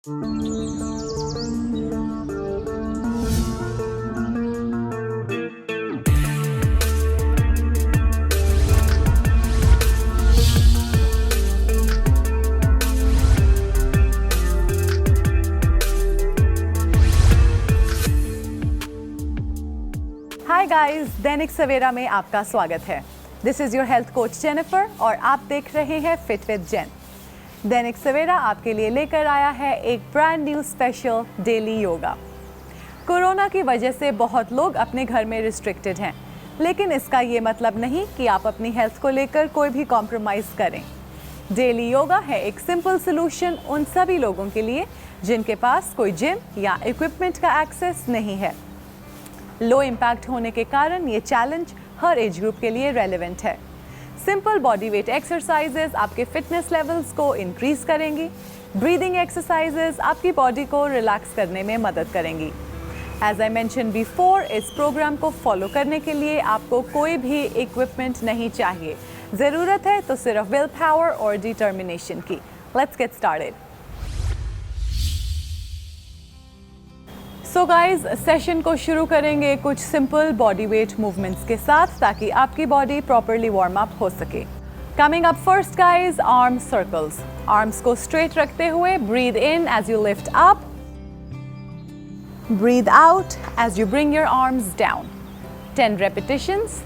Hi guys, Dainik Savera में आपका स्वागत है। This is your health coach Jennifer और आप देख रहे हैं फिट विद जेन। दैनिक सवेरा आपके लिए लेकर आया है एक brand new special daily yoga. Corona की वजह से बहुत लोग अपने घर में रिस्ट्रिक्टेड हैं, लेकिन इसका ये मतलब नहीं कि आप अपनी हेल्थ को लेकर कोई भी कॉम्प्रोमाइज़ करें। डेली योगा है एक सिंपल सोल्यूशन उन सभी लोगों के लिए जिनके पास कोई जिम या इक्विपमेंट का एक्सेस नहीं है। लो इम्पैक्ट होने के कारण ये चैलेंज हर एज ग्रुप के लिए रेलेवेंट है। सिंपल बॉडी वेट एक्सरसाइजेज आपके फिटनेस लेवल्स को इंक्रीज करेंगी। ब्रीदिंग एक्सरसाइजेज आपकी बॉडी को रिलैक्स करने में मदद करेंगी। एज आई मेंशन बिफोर, इस प्रोग्राम को फॉलो करने के लिए आपको कोई भी इक्विपमेंट नहीं चाहिए। ज़रूरत है तो सिर्फ विल पावर और डिटर्मिनेशन की। Let's get started. So guys, session को शुरू करेंगे कुछ सिंपल बॉडी वेट मूवमेंट्स के साथ ताकि आपकी बॉडी प्रॉपरली वार्म अप हो सके। Coming up first guys, arm circles. Arms को स्ट्रेट रखते हुए breathe in as you lift up, breathe out as you bring your arms down. 10 repetitions.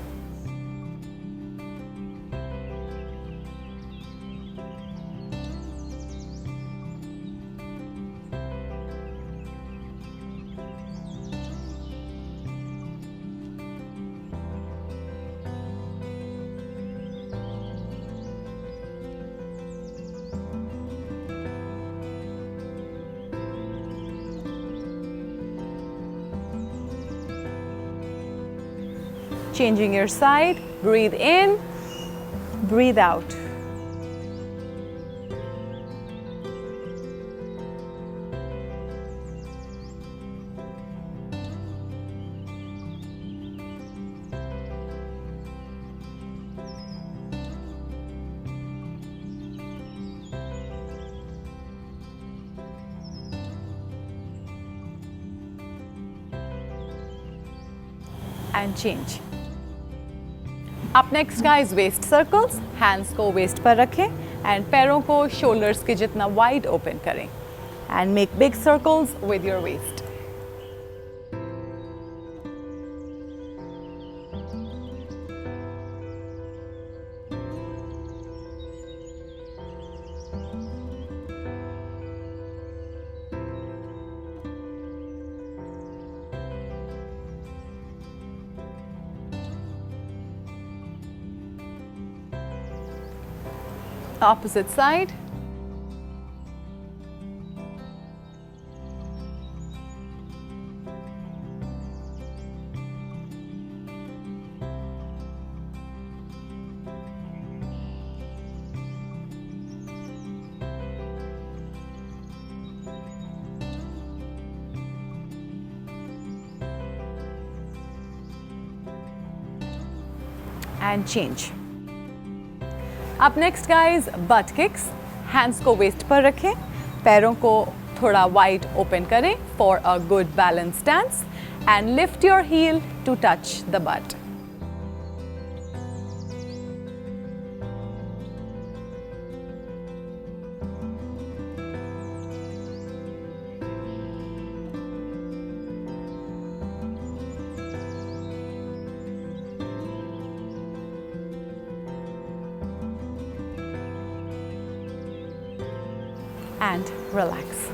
Changing your side, breathe in, breathe out. And change. Up next guys, waist circles. Hands को waist पर रखें and पैरों को shoulders के जितना wide open करें and make big circles with your waist. Opposite side. And change. Up next guys, butt kicks. Hands को waist पर रखें, पैरों को थोड़ा wide open करें for a good balanced stance and lift your heel to touch the butt. And relax.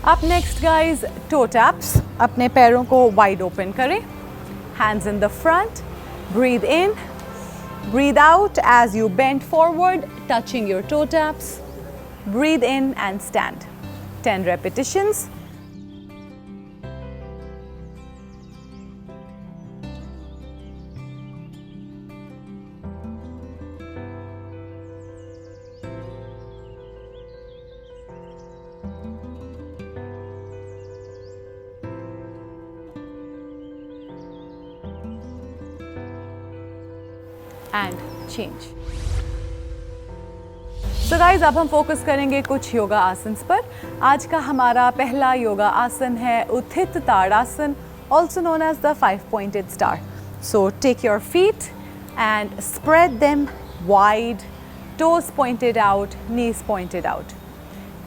Up next guys, toe taps. अपने पैरों को wide open करें. Hands in the front. Breathe in. Breathe out as you bend forward, touching your toe taps. Breathe in and stand. 10 repetitions. And change. So guys अब हम focus करेंगे कुछ योगा आसन्स पर। आज का हमारा पहला योगा आसन है उत्थित ताड़ासन, also known as the 5-pointed star. So take your feet and spread them wide, toes pointed out, knees pointed out.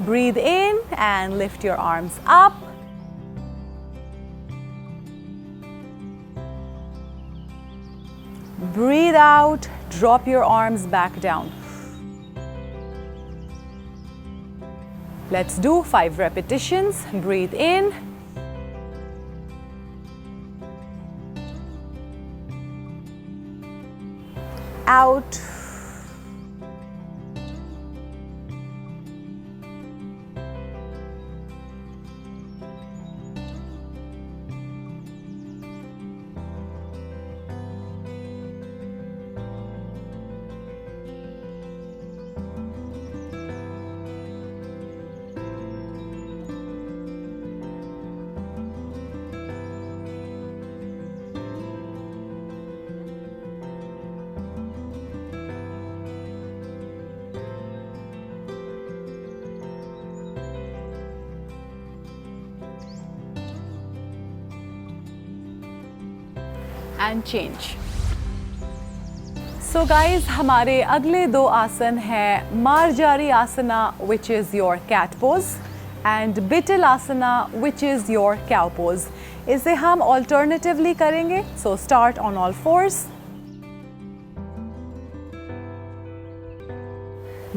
Breathe in and lift your arms up. Breathe out, drop your arms back down. Let's do 5 repetitions. Breathe in. Out. And change. So guys, हमारे अगले 2 आसन हैं Marjari asana which is your cat pose and Bitil asana which is your cow pose. इसे हम alternatively करेंगे. So start on all fours.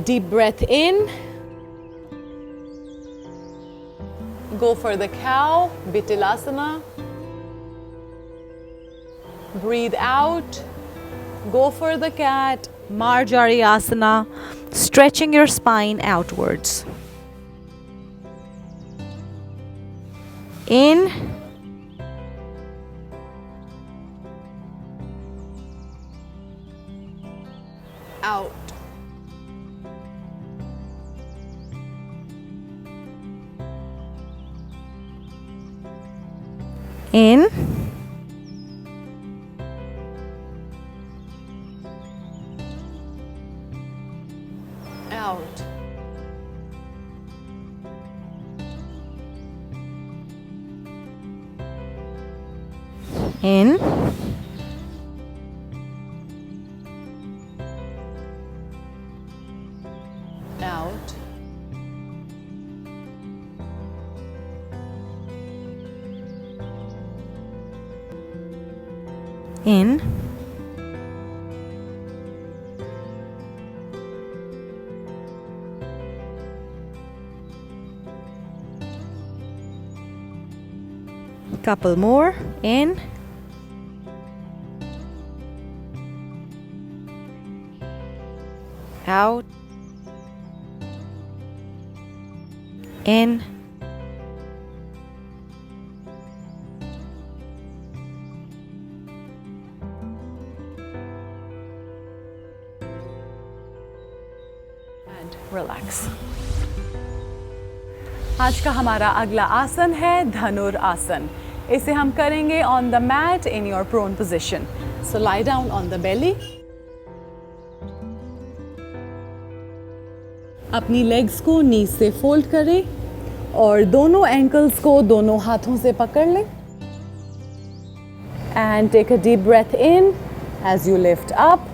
Deep breath in. Go for the cow, bital asana. Breathe out. Go for the cat, Marjari Asana, stretching your spine outwards. In. Out. In. Out. In. Out. In. Couple more. In. Out. In. And relax. आज का हमारा अगला आसन है धनुर आसन. इसे हम करेंगे on the mat in your prone position. So lie down on the belly. अपनी legs को knees से fold करें और दोनों ankles को दोनों हाथों से पकड़ लें. And take a deep breath in as you lift up.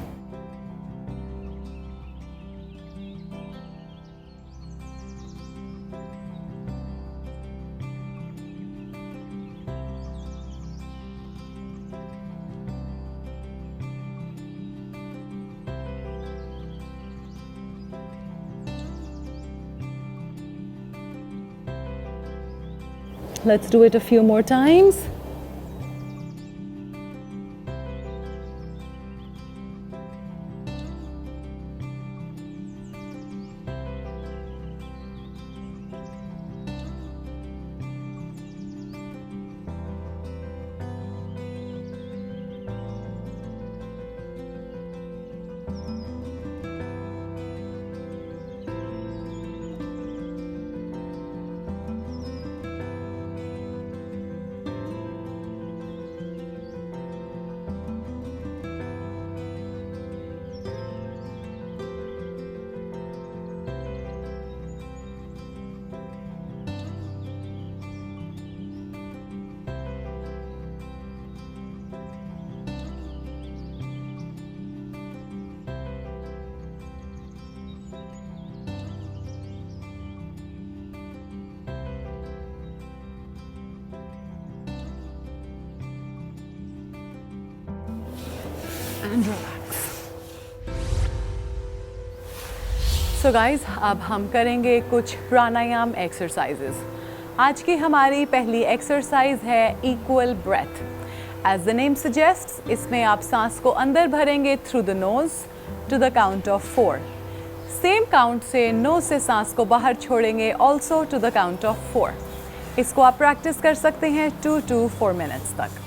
Let's do it a few more times. and relax. So guys, अब हम करेंगे कुछ प्राणायाम एक्सरसाइजेस. आज की हमारी पहली एक्सरसाइज है equal breath. As the name suggests, इसमें आप सांस को अंदर भरेंगे through the nose to the count of 4. Same count से नोज से सांस को बाहर छोड़ेंगे also to the count of 4. इसको आप प्रैक्टिस कर सकते हैं 2 to 4 मिनट्स तक.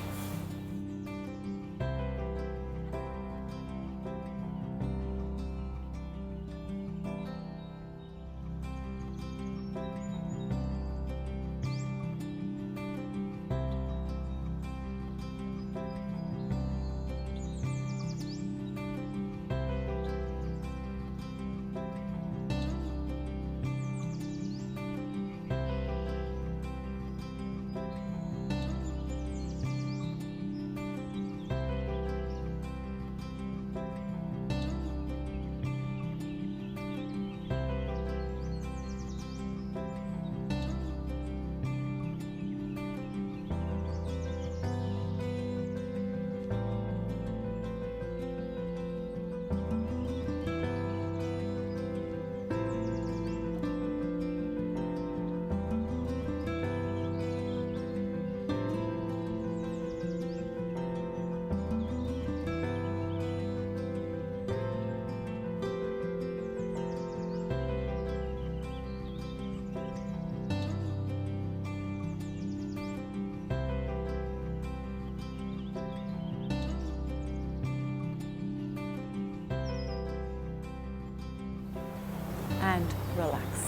And relax.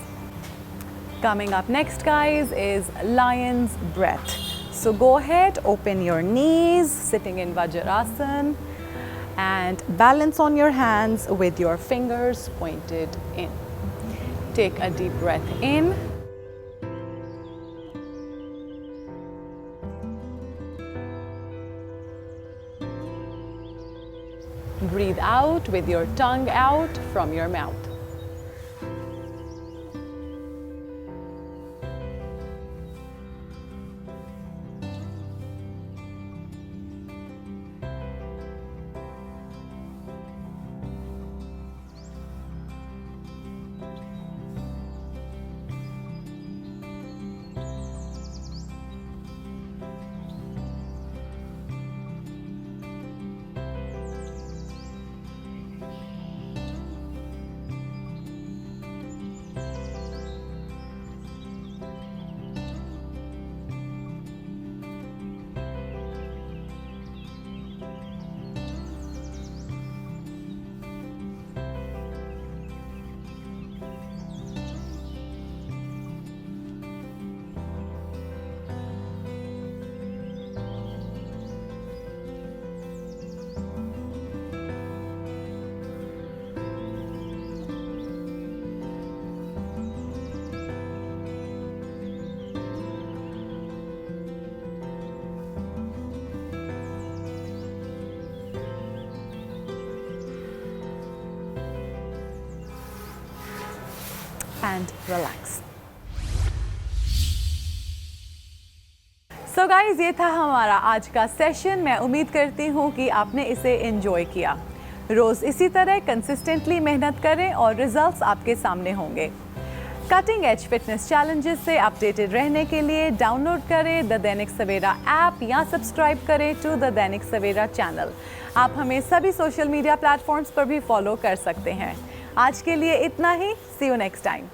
Coming up next, guys, is lion's breath. So go ahead, open your knees, sitting in Vajrasana, and balance on your hands with your fingers pointed in. Take a deep breath in. Breathe out with your tongue out from your mouth. And relax. So guys, ये था हमारा आज का session. मैं उम्मीद करती हूँ कि आपने इसे एंजॉय किया. रोज़ इसी तरह कंसिस्टेंटली मेहनत करें और रिजल्ट्स आपके सामने होंगे. कटिंग एज फिटनेस चैलेंजेस से अपडेटेड रहने के लिए डाउनलोड करें द दैनिक सवेरा ऐप या सब्सक्राइब करें to the Dainik Savera channel. आप हमें सभी सोशल मीडिया प्लेटफॉर्म्स पर भी फॉलो कर सकते हैं. आज के लिए इतना ही. सी यू नेक्स्ट टाइम.